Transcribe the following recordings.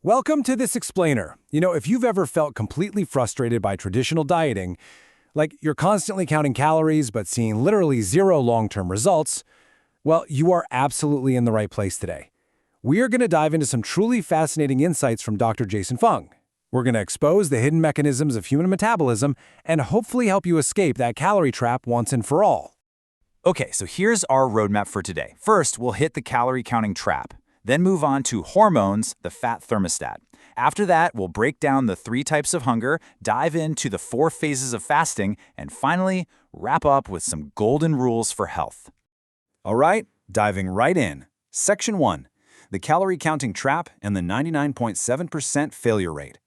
Welcome to this explainer. If you've ever felt completely frustrated by traditional dieting, like you're constantly counting calories but seeing literally zero long-term results, well, you are absolutely in the right place today. We are going to dive into some truly fascinating insights from Dr. Jason Fung. We're going to expose the hidden mechanisms of human metabolism and hopefully help you escape that calorie trap once and for all. Okay, so here's our roadmap for today. First, we'll hit the calorie counting trap. Then move on to hormones, the fat thermostat. After that, we'll break down the 3 types of hunger, dive into the 4 phases of fasting, and finally, wrap up with some golden rules for health. All right, diving right in. Section 1, the calorie counting trap and the 99.7% failure rate.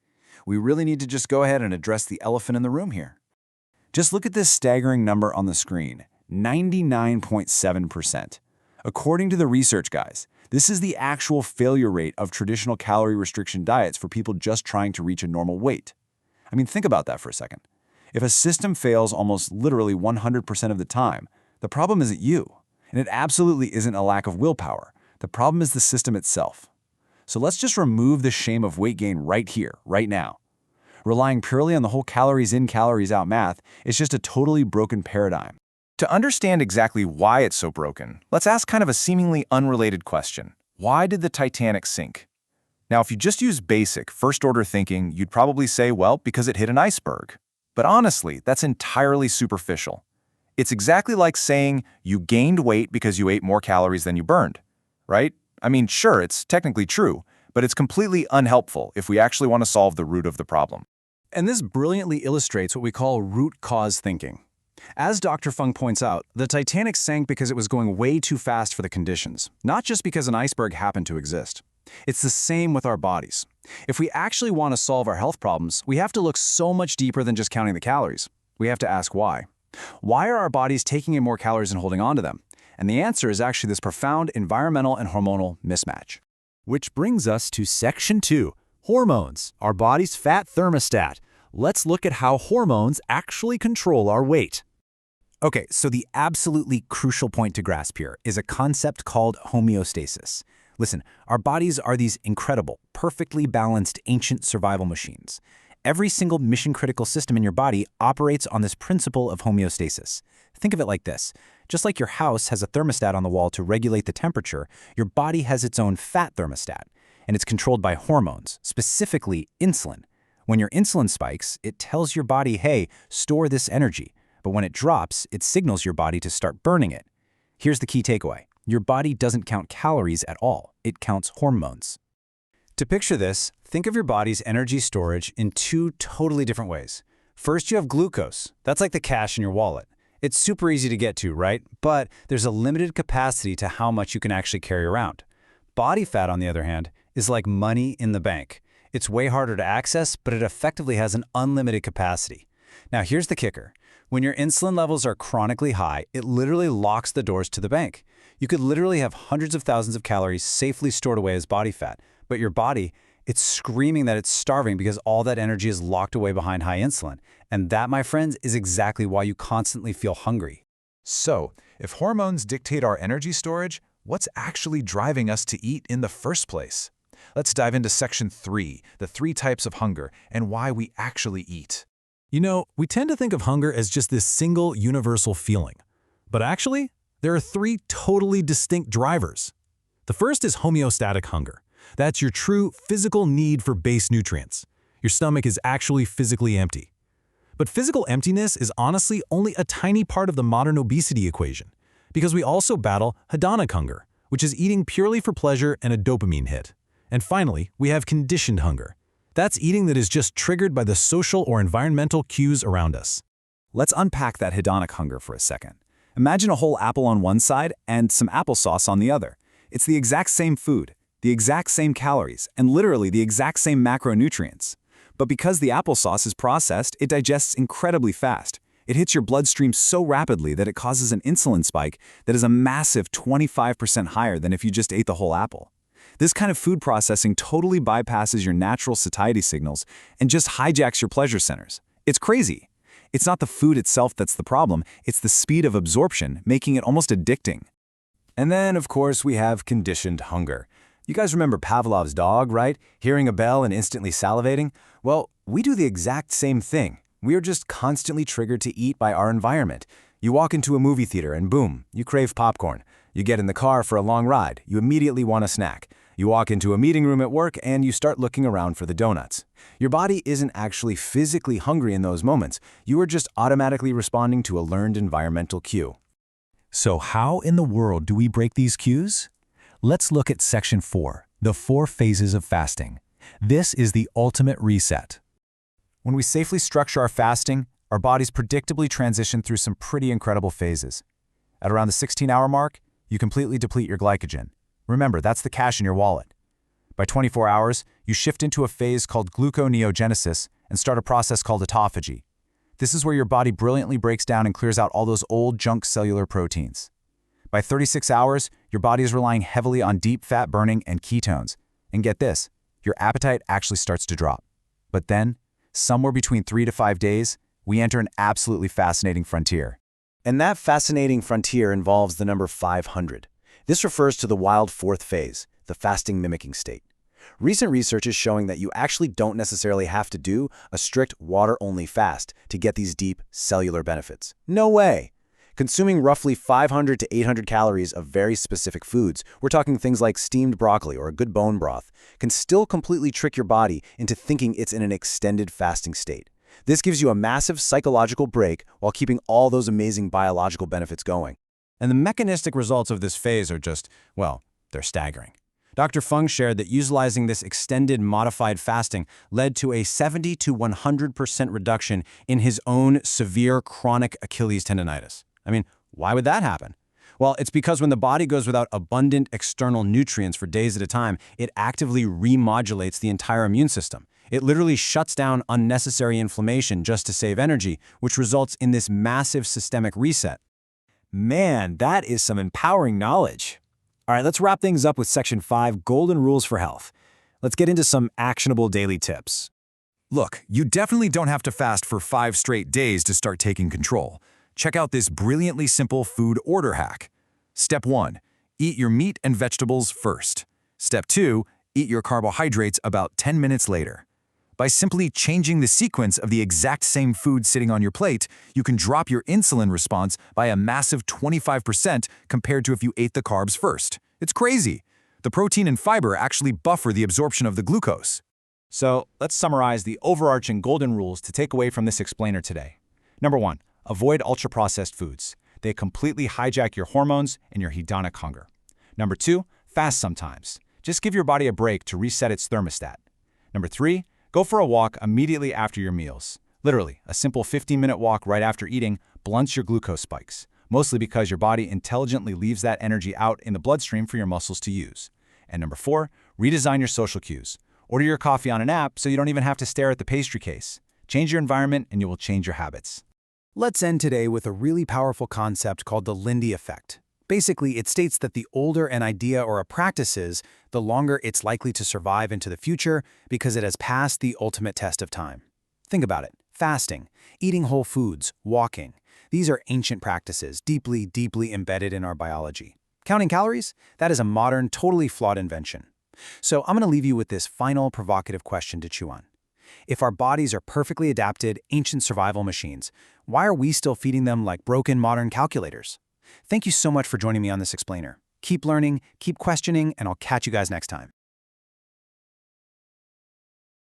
We really need to just go ahead and address the elephant in the room here. Just look at this staggering number on the screen, 99.7%. According to the research guys, this is the actual failure rate of traditional calorie restriction diets for people just trying to reach a normal weight. I mean, think about that for a second. If a system fails almost literally 100% of the time, the problem isn't you. And it absolutely isn't a lack of willpower. The problem is the system itself. So let's just remove the shame of weight gain right here, right now. Relying purely on the whole calories in, calories out math is just a totally broken paradigm. To understand exactly why it's so broken, let's ask kind of a seemingly unrelated question. Why did the Titanic sink? Now, if you just use basic, first-order thinking, you'd probably say, well, because it hit an iceberg. But honestly, that's entirely superficial. It's exactly like saying you gained weight because you ate more calories than you burned, right? I mean, sure, it's technically true, but it's completely unhelpful if we actually want to solve the root of the problem. And this brilliantly illustrates what we call root cause thinking. As Dr. Fung points out, the Titanic sank because it was going way too fast for the conditions, not just because an iceberg happened to exist. It's the same with our bodies. If we actually want to solve our health problems, we have to look so much deeper than just counting the calories. We have to ask why. Why are our bodies taking in more calories and holding on to them? And the answer is actually this profound environmental and hormonal mismatch. Which brings us to Section 2, hormones, our body's fat thermostat. Let's look at how hormones actually control our weight. Okay, so the absolutely crucial point to grasp here is a concept called homeostasis. Listen, our bodies are these incredible, perfectly balanced ancient survival machines. Every single mission-critical system in your body operates on this principle of homeostasis. Think of it like this. Just like your house has a thermostat on the wall to regulate the temperature, your body has its own fat thermostat, and it's controlled by hormones, specifically insulin. When your insulin spikes, it tells your body, hey, store this energy. But when it drops, it signals your body to start burning it. Here's the key takeaway. Your body doesn't count calories at all. It counts hormones. To picture this, think of your body's energy storage in 2 totally different ways. First, you have glucose. That's like the cash in your wallet. It's super easy to get to, right? But there's a limited capacity to how much you can actually carry around. Body fat, on the other hand, is like money in the bank. It's way harder to access, but it effectively has an unlimited capacity. Now, here's the kicker. When your insulin levels are chronically high, it literally locks the doors to the bank. You could literally have hundreds of thousands of calories safely stored away as body fat, but your body, it's screaming that it's starving because all that energy is locked away behind high insulin. And that, my friends, is exactly why you constantly feel hungry. So, if hormones dictate our energy storage, what's actually driving us to eat in the first place? Let's dive into Section 3, the 3 types of hunger, and why we actually eat. We tend to think of hunger as just this single universal feeling. But actually, there are 3 totally distinct drivers. The first is homeostatic hunger. That's your true physical need for base nutrients. Your stomach is actually physically empty. But physical emptiness is honestly only a tiny part of the modern obesity equation, because we also battle hedonic hunger, which is eating purely for pleasure and a dopamine hit. And finally, we have conditioned hunger. That's eating that is just triggered by the social or environmental cues around us. Let's unpack that hedonic hunger for a second. Imagine a whole apple on one side and some applesauce on the other. It's the exact same food, the exact same calories, and literally the exact same macronutrients. But because the applesauce is processed, it digests incredibly fast. It hits your bloodstream so rapidly that it causes an insulin spike that is a massive 25% higher than if you just ate the whole apple. This kind of food processing totally bypasses your natural satiety signals and just hijacks your pleasure centers. It's crazy. It's not the food itself that's the problem, it's the speed of absorption, making it almost addicting. And then, of course, we have conditioned hunger. You guys remember Pavlov's dog, right? Hearing a bell and instantly salivating? Well, we do the exact same thing. We are just constantly triggered to eat by our environment. You walk into a movie theater and boom, you crave popcorn. You get in the car for a long ride, you immediately want a snack. You walk into a meeting room at work and you start looking around for the donuts. Your body isn't actually physically hungry in those moments. You are just automatically responding to a learned environmental cue. So how in the world do we break these cues? Let's look at Section 4, the 4 phases of fasting. This is the ultimate reset. When we safely structure our fasting, our bodies predictably transition through some pretty incredible phases. At around the 16-hour mark, you completely deplete your glycogen. Remember, that's the cash in your wallet. By 24 hours, you shift into a phase called gluconeogenesis and start a process called autophagy. This is where your body brilliantly breaks down and clears out all those old junk cellular proteins. By 36 hours, your body is relying heavily on deep fat burning and ketones. And get this, your appetite actually starts to drop. But then, somewhere between 3 to 5 days, we enter an absolutely fascinating frontier. And that fascinating frontier involves the number 500. This refers to the wild 4th phase, the fasting mimicking state. Recent research is showing that you actually don't necessarily have to do a strict water-only fast to get these deep cellular benefits. No way! Consuming roughly 500 to 800 calories of very specific foods, we're talking things like steamed broccoli or a good bone broth, can still completely trick your body into thinking it's in an extended fasting state. This gives you a massive psychological break while keeping all those amazing biological benefits going. And the mechanistic results of this phase are just, well, they're staggering. Dr. Fung shared that utilizing this extended modified fasting led to a 70 to 100% reduction in his own severe chronic Achilles tendonitis. I mean, why would that happen? Well, it's because when the body goes without abundant external nutrients for days at a time, it actively remodulates the entire immune system. It literally shuts down unnecessary inflammation just to save energy, which results in this massive systemic reset. Man, that is some empowering knowledge. All right, let's wrap things up with Section 5, Golden Rules for Health. Let's get into some actionable daily tips. Look, you definitely don't have to fast for 5 straight days to start taking control. Check out this brilliantly simple food order hack. Step 1. Eat your meat and vegetables first. Step 2. Eat your carbohydrates about 10 minutes later. By simply changing the sequence of the exact same food sitting on your plate, you can drop your insulin response by a massive 25% compared to if you ate the carbs first. It's crazy. The protein and fiber actually buffer the absorption of the glucose. So let's summarize the overarching golden rules to take away from this explainer today. Number 1, avoid ultra-processed foods. They completely hijack your hormones and your hedonic hunger. Number 2, fast sometimes. Just give your body a break to reset its thermostat. Number 3, go for a walk immediately after your meals. Literally, a simple 15-minute walk right after eating blunts your glucose spikes, mostly because your body intelligently leaves that energy out in the bloodstream for your muscles to use. And number 4, redesign your social cues. Order your coffee on an app so you don't even have to stare at the pastry case. Change your environment and you will change your habits. Let's end today with a really powerful concept called the Lindy effect. Basically, it states that the older an idea or a practice is, the longer it's likely to survive into the future because it has passed the ultimate test of time. Think about it. Fasting, eating whole foods, walking. These are ancient practices, deeply, deeply embedded in our biology. Counting calories? That is a modern, totally flawed invention. So I'm going to leave you with this final provocative question to chew on. If our bodies are perfectly adapted, ancient survival machines, why are we still feeding them like broken modern calculators? Thank you so much for joining me on this explainer. Keep learning, keep questioning, and I'll catch you guys next time.